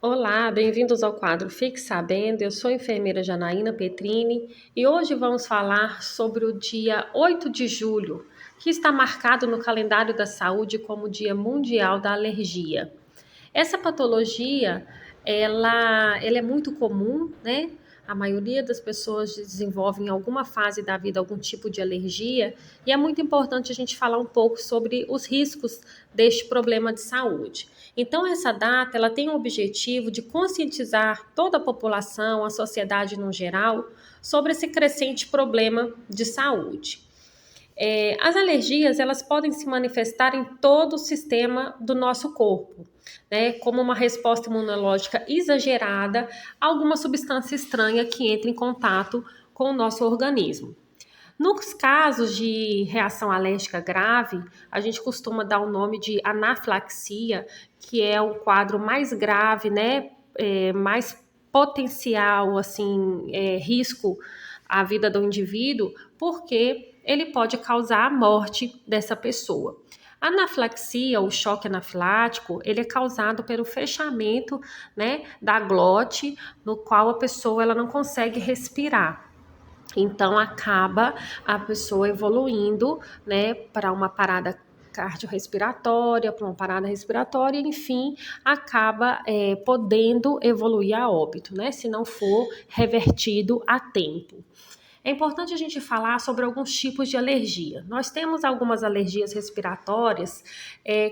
Olá, bem-vindos ao quadro Fique Sabendo. Eu sou a enfermeira Janaína Petrini e hoje vamos falar sobre o dia 8 de julho, que está marcado no calendário da saúde como Dia Mundial da Alergia. Essa patologia, ela é muito comum, né? A maioria das pessoas desenvolve em alguma fase da vida algum tipo de alergia e é muito importante a gente falar um pouco sobre os riscos deste problema de saúde. Então, essa data, ela tem o objetivo de conscientizar toda a população, a sociedade no geral, sobre esse crescente problema de saúde. As alergias, elas podem se manifestar em todo o sistema do nosso corpo, né? Como uma resposta imunológica exagerada a alguma substância estranha que entra em contato com o nosso organismo. Nos casos de reação alérgica grave, a gente costuma dar o nome de anafilaxia, que é o quadro mais grave, né? Mais potencial, assim, risco à vida do indivíduo, porque ele pode causar a morte dessa pessoa. A anafilaxia, o choque anafilático, ele é causado pelo fechamento, né, da glote, no qual a pessoa ela não consegue respirar. Então acaba a pessoa evoluindo, né, para uma parada cardiorrespiratória, para uma parada respiratória, enfim, acaba podendo evoluir a óbito, né, se não for revertido a tempo. É importante a gente falar sobre alguns tipos de alergia. Nós temos algumas alergias respiratórias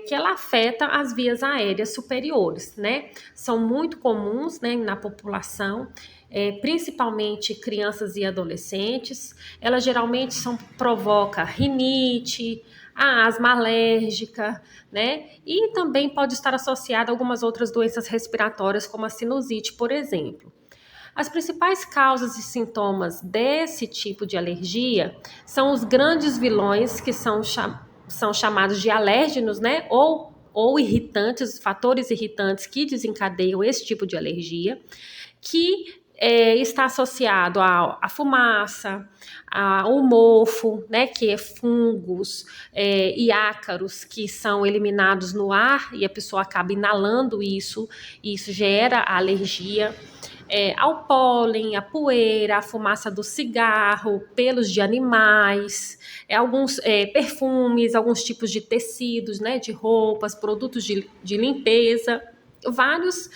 que ela afeta as vias aéreas superiores, né? São muito comuns, né, na população, principalmente crianças e adolescentes. Ela geralmente provoca rinite, a asma alérgica, né? E também pode estar associada a algumas outras doenças respiratórias, como a sinusite, por exemplo. As principais causas e sintomas desse tipo de alergia são os grandes vilões, que são chamados de alérgenos, né? Ou irritantes, fatores irritantes que desencadeiam esse tipo de alergia, que está associado à fumaça, ao mofo, né, que é fungos e ácaros que são eliminados no ar e a pessoa acaba inalando isso, e isso gera a alergia. Ao pólen, à poeira, à fumaça do cigarro, pelos de animais, alguns perfumes, alguns tipos de tecidos, né, de roupas, produtos de limpeza. Vários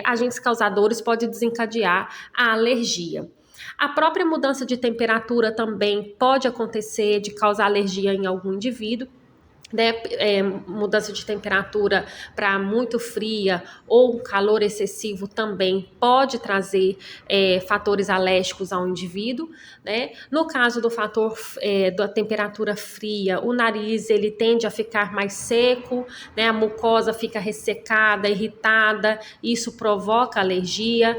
agentes causadores podem desencadear a alergia. A própria mudança de temperatura também pode acontecer de causar alergia em algum indivíduo. Né, mudança de temperatura para muito fria ou um calor excessivo também pode trazer fatores alérgicos ao indivíduo, né? No caso do fator da temperatura fria, o nariz ele tende a ficar mais seco, né? A mucosa fica ressecada, irritada, isso provoca alergia.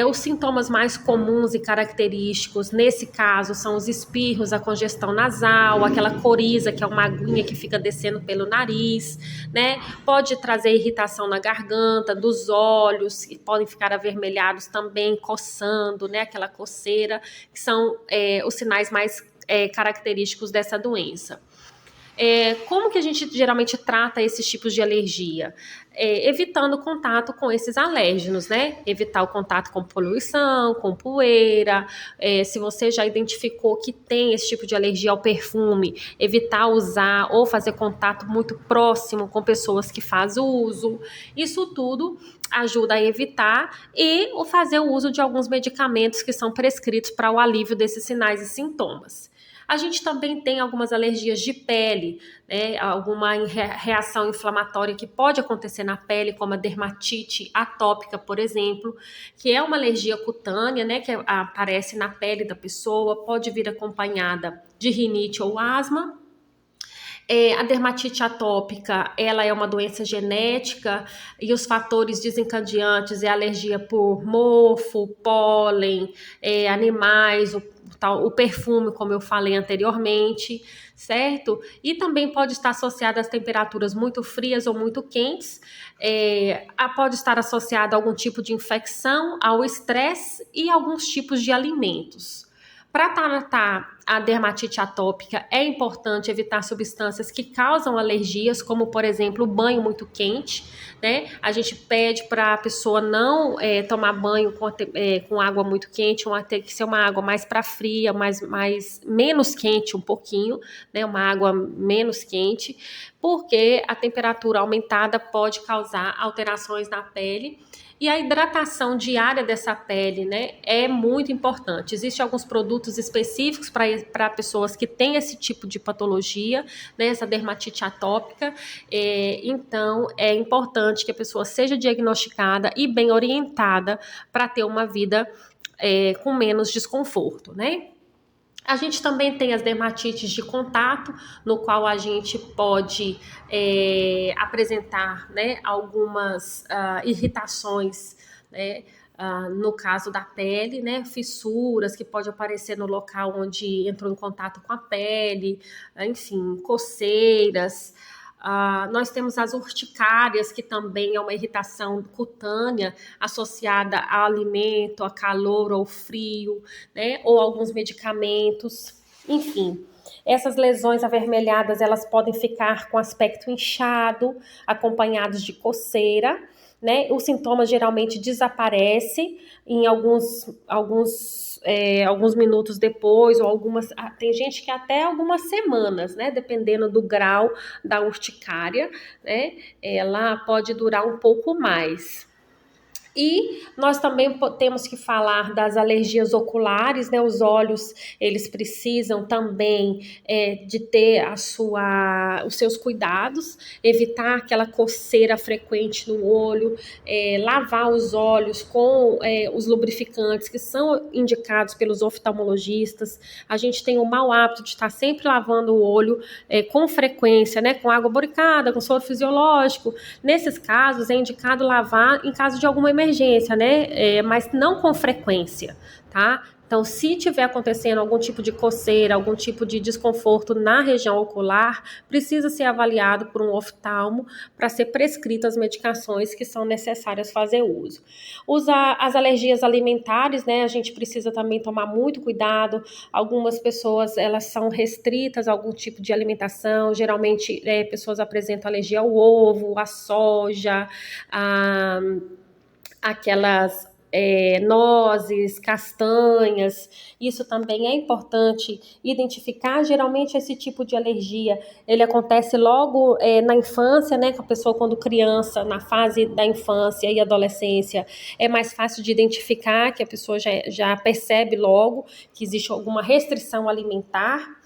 Os sintomas mais comuns e característicos nesse caso são os espirros, a congestão nasal, aquela coriza que é uma aguinha que fica descendo pelo nariz, né? Pode trazer irritação na garganta, dos olhos, que podem ficar avermelhados também, coçando, né? Aquela coceira, que são os sinais mais característicos dessa doença. Como que a gente geralmente trata esses tipos de alergia? Evitando o contato com esses alérgenos, né? Evitar o contato com poluição, com poeira. Se você já identificou que tem esse tipo de alergia ao perfume, evitar usar ou fazer contato muito próximo com pessoas que fazem uso. Isso tudo ajuda a evitar e fazer o uso de alguns medicamentos que são prescritos para o alívio desses sinais e sintomas. A gente também tem algumas alergias de pele, né? Alguma reação inflamatória que pode acontecer na pele, como a dermatite atópica, por exemplo, que é uma alergia cutânea, né? Que aparece na pele da pessoa, pode vir acompanhada de rinite ou asma. A dermatite atópica, ela é uma doença genética e os fatores desencadeantes é alergia por mofo, pólen, animais, o perfume, como eu falei anteriormente, certo? E também pode estar associada às temperaturas muito frias ou muito quentes, pode estar associada a algum tipo de infecção, ao estresse e alguns tipos de alimentos. Para tratar a dermatite atópica, é importante evitar substâncias que causam alergias, como, por exemplo, o banho muito quente, né? A gente pede para a pessoa não tomar banho com água muito quente, ter que ser uma água mais para fria, menos quente um pouquinho, né? Uma água menos quente, porque a temperatura aumentada pode causar alterações na pele. E a hidratação diária dessa pele, né, é muito importante. Existem alguns produtos específicos para pessoas que têm esse tipo de patologia, né, essa dermatite atópica. Então, é importante que a pessoa seja diagnosticada e bem orientada para ter uma vida com menos desconforto, né? A gente também tem as dermatites de contato, no qual a gente pode apresentar, né, algumas irritações, né, no caso da pele, né, fissuras que pode aparecer no local onde entrou em contato com a pele, enfim, coceiras. Nós temos as urticárias, que também é uma irritação cutânea associada a alimento, a calor ou frio, né? Ou alguns medicamentos. Enfim, essas lesões avermelhadas, elas podem ficar com aspecto inchado, acompanhados de coceira, né? Os sintomas geralmente desaparecem em alguns minutos depois, ou tem gente que até algumas semanas, né? Dependendo do grau da urticária, né? Ela pode durar um pouco mais. E nós também temos que falar das alergias oculares, né? Os olhos, eles precisam também de ter os seus cuidados, evitar aquela coceira frequente no olho, lavar os olhos com os lubrificantes que são indicados pelos oftalmologistas. A gente tem o mau hábito de estar sempre lavando o olho com frequência, né? Com água boricada, com soro fisiológico. Nesses casos, é indicado lavar em caso de alguma emergência, né? Mas não com frequência, tá? Então, se tiver acontecendo algum tipo de coceira, algum tipo de desconforto na região ocular, precisa ser avaliado por um oftalmo para ser prescritas as medicações que são necessárias fazer uso. As alergias alimentares, né? A gente precisa também tomar muito cuidado. Algumas pessoas, elas são restritas a algum tipo de alimentação. Geralmente, pessoas apresentam alergia ao ovo, à soja, aquelas nozes, castanhas. Isso também é importante identificar. Geralmente esse tipo de alergia, ele acontece logo na infância, né, com a pessoa quando criança, na fase da infância e adolescência, é mais fácil de identificar, que a pessoa já percebe logo que existe alguma restrição alimentar.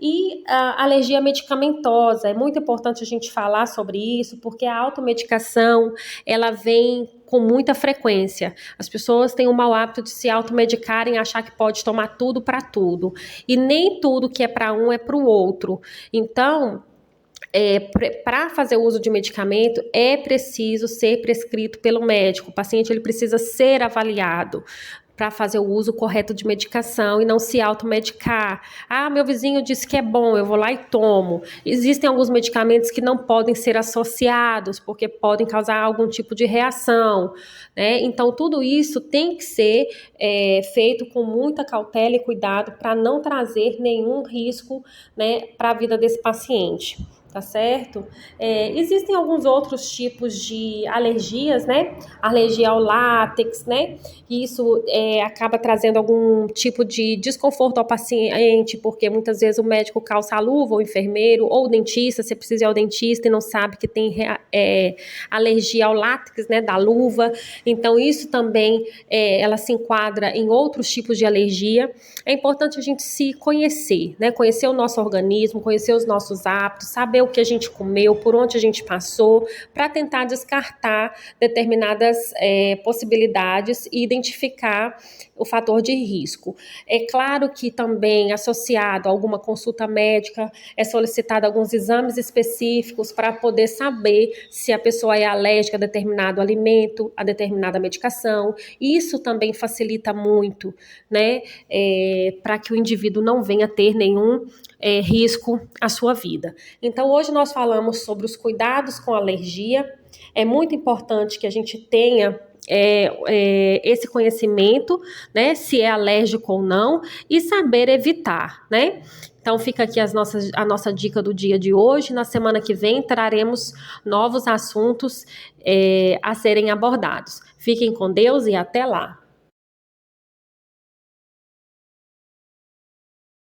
E a alergia medicamentosa, é muito importante a gente falar sobre isso, porque a automedicação, ela vem com muita frequência. As pessoas têm o mau hábito de se automedicarem, achar que pode tomar tudo para tudo. E nem tudo que é para um é para o outro. Então, para fazer uso de medicamento, é preciso ser prescrito pelo médico. O paciente, ele precisa ser avaliado para fazer o uso correto de medicação e não se automedicar. Meu vizinho disse que é bom, eu vou lá e tomo. Existem alguns medicamentos que não podem ser associados, porque podem causar algum tipo de reação, né? Então, tudo isso tem que ser feito com muita cautela e cuidado para não trazer nenhum risco, né, para a vida desse paciente. Tá certo? Existem alguns outros tipos de alergias, né? Alergia ao látex, né? E isso acaba trazendo algum tipo de desconforto ao paciente, porque muitas vezes o médico calça a luva, ou o enfermeiro, ou o dentista, você precisa ir ao dentista e não sabe que tem alergia ao látex, né? Da luva. Então, isso também, ela se enquadra em outros tipos de alergia. É importante a gente se conhecer, né? Conhecer o nosso organismo, conhecer os nossos hábitos, saber o que a gente comeu, por onde a gente passou, para tentar descartar determinadas possibilidades e identificar o fator de risco. É claro que também, associado a alguma consulta médica, é solicitado alguns exames específicos para poder saber se a pessoa é alérgica a determinado alimento, a determinada medicação. Isso também facilita muito, né, para que o indivíduo não venha ter nenhum risco à sua vida. Então, hoje nós falamos sobre os cuidados com alergia. É muito importante que a gente tenha esse conhecimento, né, se é alérgico ou não, e saber evitar, né? Então fica aqui a nossa dica do dia de hoje. Na semana que vem traremos novos assuntos a serem abordados. Fiquem com Deus e até lá!